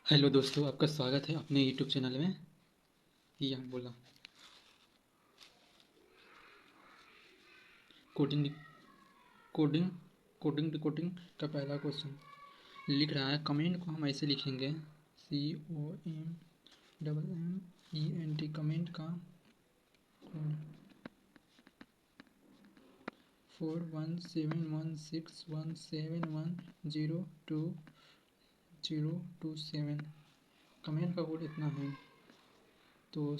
Hello दोस्तों, आपका स्वागत है अपने यूट्यूब चैनल में। यहाँ बोला कोडिंग कोडिंग कोडिंग डिकोडिंग का पहला क्वेश्चन लिख रहा है। कमेंट को हम ऐसे लिखेंगे, COMMENT, कमेंट का कोड 4171617102 कमेंट का कोड इतना है। तो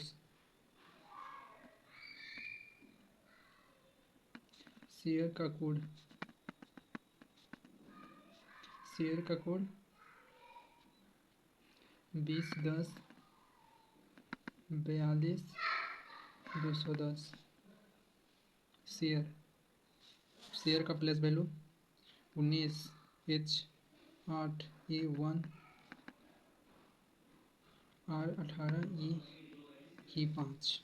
शेयर का कोड 2010 42 210। शेयर का प्लेस वैल्यू 19H8E1R18E5।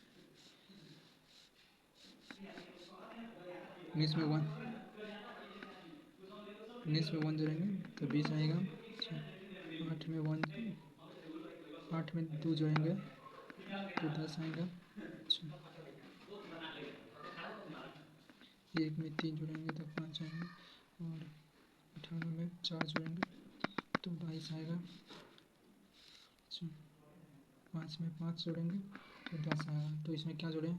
19 में 1 जोड़ेंगे तो 20 आएगा। 8 में 2 जोड़ेंगे तो 10 आएगा। 1 में 3 जोड़ेंगे तो 5 आएगा। और 18 में 4 जोड़ेंगे तो 22 आएगा। 5 में 5 जोड़ेंगे तो 10 आएगा। तो इसमें क्या जोड़ें?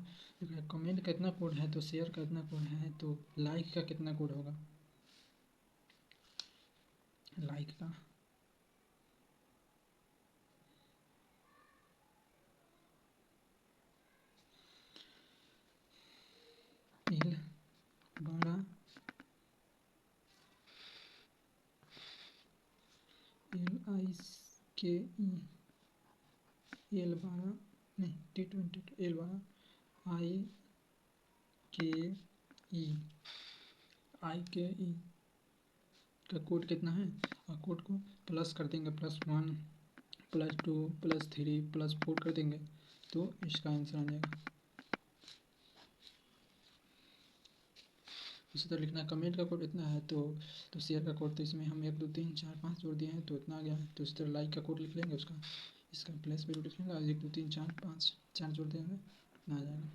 कमेंट कितना कोड है तो शेयर का कितना कोड है तो लाइक का कितना कोड होगा? लाइक का एल बड़ा LIKE L12 नहीं T20 L12 IKE का कोड कितना है? और कोड को प्लस कर देंगे, +1 +2 +3 +4 कर देंगे तो इसका आंसर आ जाएगा। इसी तरह लिखना है कमेंट का कोड इतना है तो शेयर का कोड, तो इसमें हम 1 2 3 4 5 जोड़ दिए हैं तो इतना आ गया है। तो इसी तरह लाइक का कोड लिख लेंगे, इसका प्लस वैल्यू लिख लेंगे, 1 2 3 4 5 4 जोड़ देंगे, इतना आ जाएगा।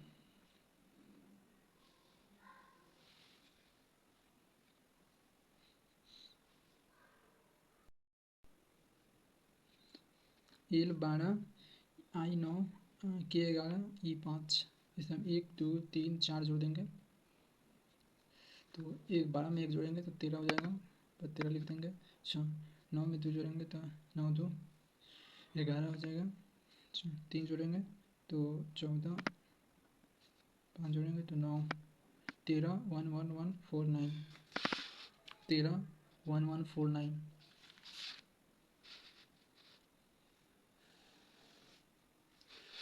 L12 I9 K11 E5, इसमें हम 1 2 3 4 जोड़ देंगे तो 12 में 1 जोड़ेंगे तो 13 हो जाएगा, तो 13 लिख देंगे। अच्छा, 9 में 2 जोड़ेंगे तो 9 2 11 हो जाएगा। अच्छा, 3 जोड़ेंगे तो 14, 5 जोड़ेंगे तो 9, 13 1 1 1 4 9, 13 1 1 4 9।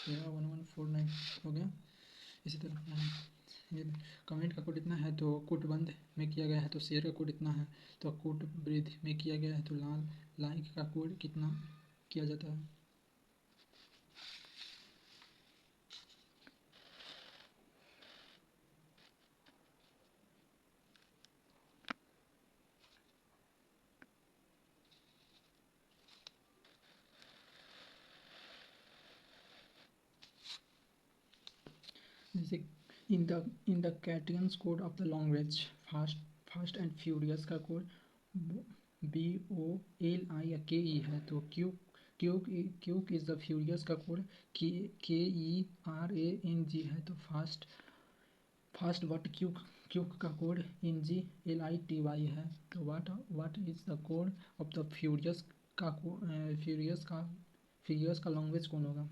13 1 1 4 9 हो गया। इसी तरह ये कमेंट का कोड इतना है तो कोट बंद में किया गया है तो शेयर का कोड इतना है, तो कोट वृद्धि में किया गया है तो लाइक का कोड कितना किया जाता है? जैसे इन द कैटियंस code of the language fast and furious का कोड BOLI है तो क्यूक इज द फ्यूरियस का कोड KERANG है तो फास्ट वट क्यूक का कोड NGLITY है। तो what is the code of the furious का लैंग्वेज कौन होगा?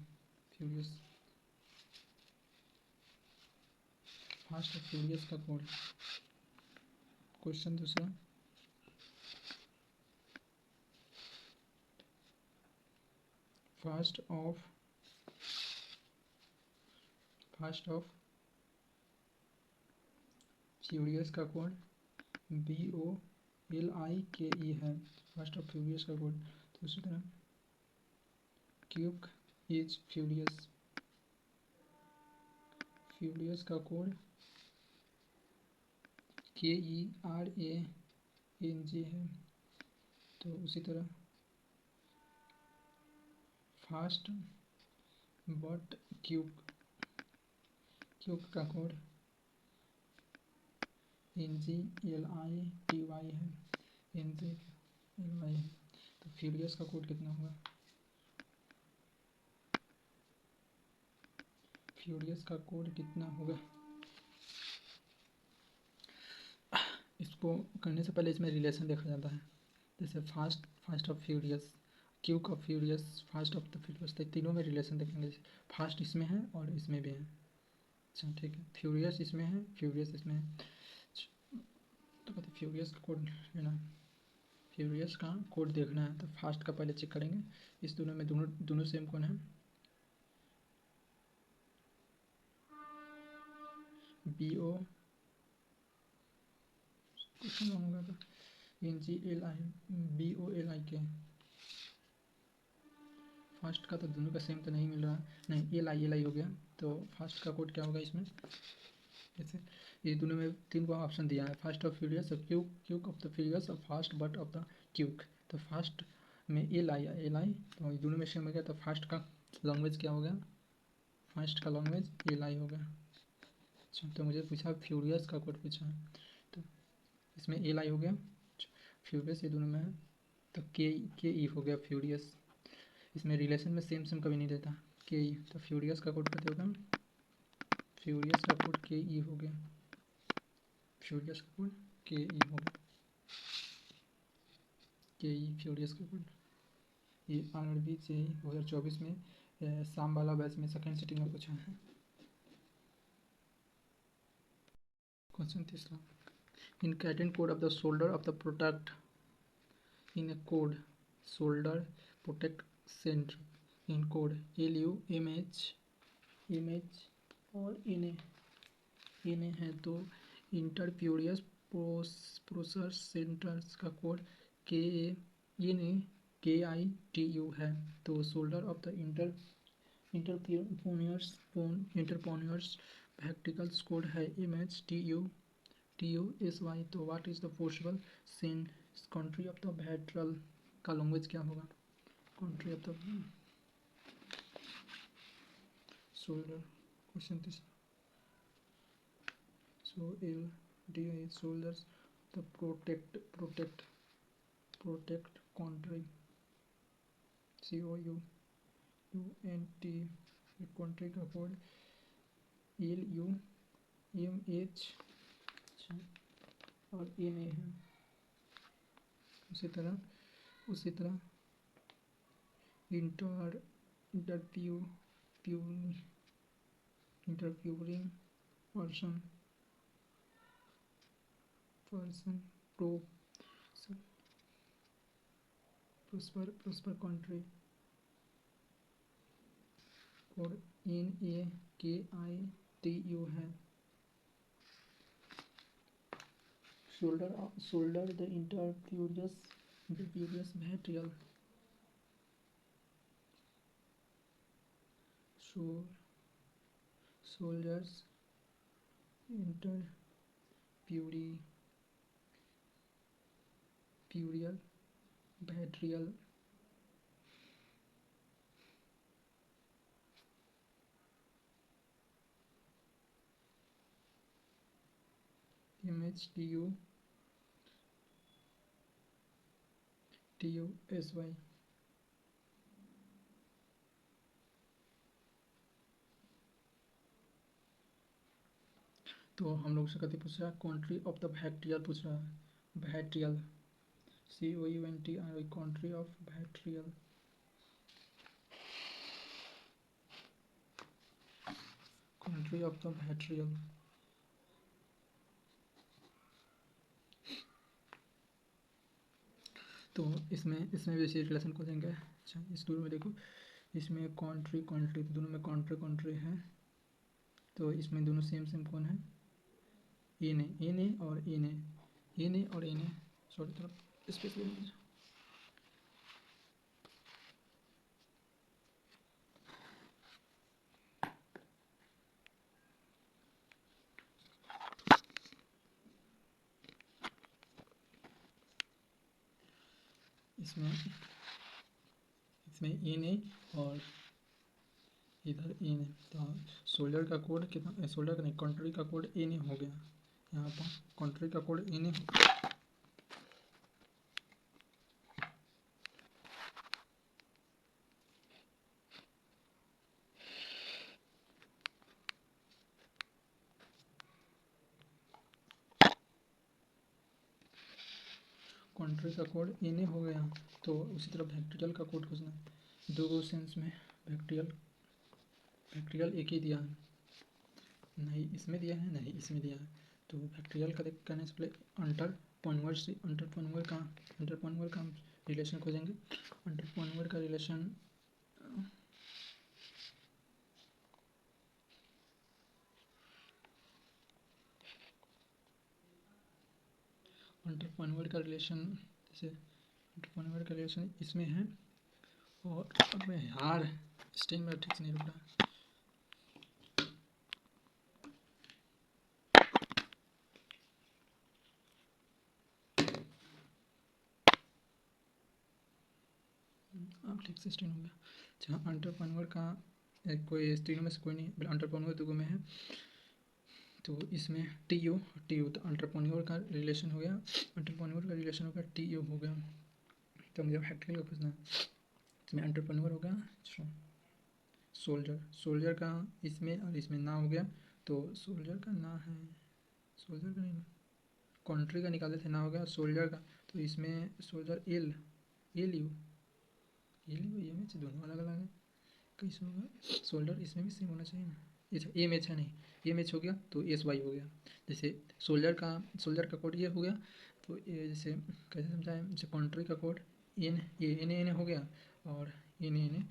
फ्यूरियस फास्ट और फ्यूरियस का कोड। क्वेश्चन दूसरा, फास्ट ऑफ फ्यूरियस का कोड BOLIKE है, फास्ट ऑफ फ्यूरियस का कोड। तो उसी तरह क्यूक इज फ्यूरियस का कोड KERANG है। तो उसी तरह फास्ट बट क्यूक का कोड NGLITY है, NGLY है। तो फ्यूरियस का कोड कितना होगा? फ्यूरियस का कोड कितना होगा? इसको करने से पहले इसमें रिलेशन देखा जाता है, जैसे fast of furious, quick of furious, fast of the furious, तो तीनों में रिलेशन देखेंगे। फास्ट इसमें है और इसमें भी है। अच्छा ठीक है, फ्यूरियस इसमें है, फ्यूरियस इसमें है। तो कहते फ्यूरियस का कोड लेना है, फ्यूरियस का कोड देखना है। तो फास्ट का पहले चेक करेंगे, इस दोनों में दोनों सेम कौन है? BO कुछ होगा तो NGLI BOLIK। फास्ट का तो दोनों का सेम तो नहीं मिल रहा, नहीं LI हो गया। तो फास्ट का कोड क्या होगा इसमें? जैसे ये दोनों में तीन को ऑप्शन दिया है, fast of furious, quick of the furious और fast but of the quick. तो फास्ट में LI तो ये दोनों में सेम हो गया। तो फास्ट का लैंग्वेज क्या हो गया? फास्ट का लैंग्वेज LI हो गया। अच्छा, तो मुझे पूछा फ्यूरियस का कोड पूछा है, तो इसमें LI हो गया, फ्यूरियस ये दोनों में है तो के ई हो गया फ्यूरियस। इसमें रिलेशन में सेम कभी नहीं देता, के ई। तो फ्यूरियस का कोड कहते होगा, फ्यूरियस का कोड के ई हो गया, फ्यूरियस का कोड के ई हो गया, के ई फ्यूरियस का कोड। ये RRB JEE 2024 में शाम वाला बैच में सेकेंड सिटिंग में पूछा है। क्वेश्चन तीसरा, इन कैटेंट code of the shoulder of the product in a code shoulder protect centre in code LU MH और NA है। तो इंटरफ्यूरियस प्रोसेसर सेंटर्स का कोड KITU है। तो शोल्डर ऑफ द इंटरपोनियर्स भैक्टिकल्स कोड है MHTUSY। तो what is the possible country of the भैट्रल का लैंग्वेज क्या होगा? Country of the shoulder, question तीसरा। So LDI shoulders the protect country COUNT country का कोड LUMH और NA है। उसी तरह इंटरप्यूरिंग person prosper country code NAKITU है। शोल्डर द इंटरफ्यूरियस बैट्रियल soldiers interpurial बैट्रियल MHTUSY। तो हम लोग से कभी पूछ रहा है कंट्री ऑफ द बैक्टीरियल पूछ रहा है, बैट्रियल COUNTRY कंट्री ऑफ बैट्रियल। कंट्री ऑफ द बैट्रियल, तो इसमें भी इसी रिलेशन को देंगे। अच्छा, इस दोनों में देखो, इसमें कंट्री तो दोनों में कंट्री है। तो इसमें दोनों सेम कौन है? NA और NA सॉरी थोड़ा स्पेस ले लीजिए। इसमें इसमें इन है और इधर इन है, तो सोल्डर का कोड कितना, सोल्डर का नहीं, कंट्री का कोड इन हो गया। यहाँ पर कंट्री का कोड इन कंट्री का कोड इन हो गया। तो उसी तरह फैक्ट्रियल का कोड खोजना है। दो क्वेश्चंस में फैक्ट्रियल एक ही दिया है, नहीं इसमें दिया है, नहीं इसमें दिया है। तो फैक्ट्रियल का देख करने से पहले अंटर पॉइंट का रिलेशन खोजेंगे। अंटर पॉइंट का रिलेशन जैसे अंटर पॉइंट का रिलेशन इसमें है। और अब मैं यार स्टेन मेरा ठीक से नहीं रुक रहा। अब ठीक से स्टेन हो गया। जहाँ अंटर पॉइंट का कोई तीनों में से कोई नहीं, अंटर पॉइंट दो में है। तो इसमें टी यू तो अंटर पॉइंट का रिलेशन हो गया, अंटर पॉइंट का रिलेशन हो गया टी यू हो गया। तो मुझे फैक्ट्रियल का पूछना है। इसमें अंटर पॉइंट हो गया सोल्जर का इसमें और इसमें ना हो गया। तो सोल्जर का ना है, सोल्जर का नहीं, कंट्री का निकाले थे ना हो गया सोल्जर का। तो इसमें सोल्जर एल यू ये मैच दोनों अलग अलग है, कैसे होगा। सोल्डर इसमें भी सेम होना चाहिए ना, अच्छा ए मैच है नहीं, ये मैच हो गया तो एस वाई हो गया। जैसे सोल्जर का कोड ये हो गया। तो ये जैसे कैसे समझाएं, जैसे कंट्री का कोड एन हो गया और एन ए,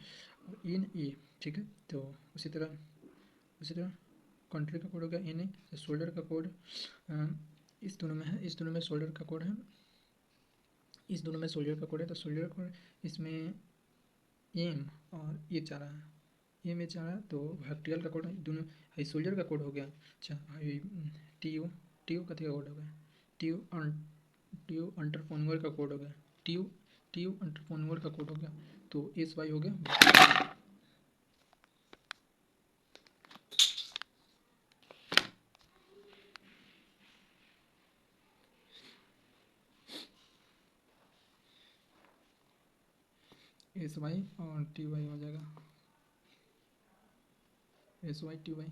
ठीक है। तो उसी तरह कंट्री का कोड हो गया एन ए। सोल्डर का कोड इस दोनों में है, इस दोनों में सोल्डर का कोड है, इस दोनों में सोल्जर का कोड है। तो सोल्जर कोड इसमें एम और ये चाह रहा है, ये में चाह रहा है। तो फैक्ट्रियल का कोड दोनों हाई सोल्जर का कोड हो गया। अच्छा टी यू कथी का कोड हो गया, टी यू अंटर पॉइंट का कोड हो गया, टी यू अंटर पॉइंट का कोड हो गया। तो एस वाई हो गया। एस वाई और टी वाई हो जाएगा, एस वाई टी वाई।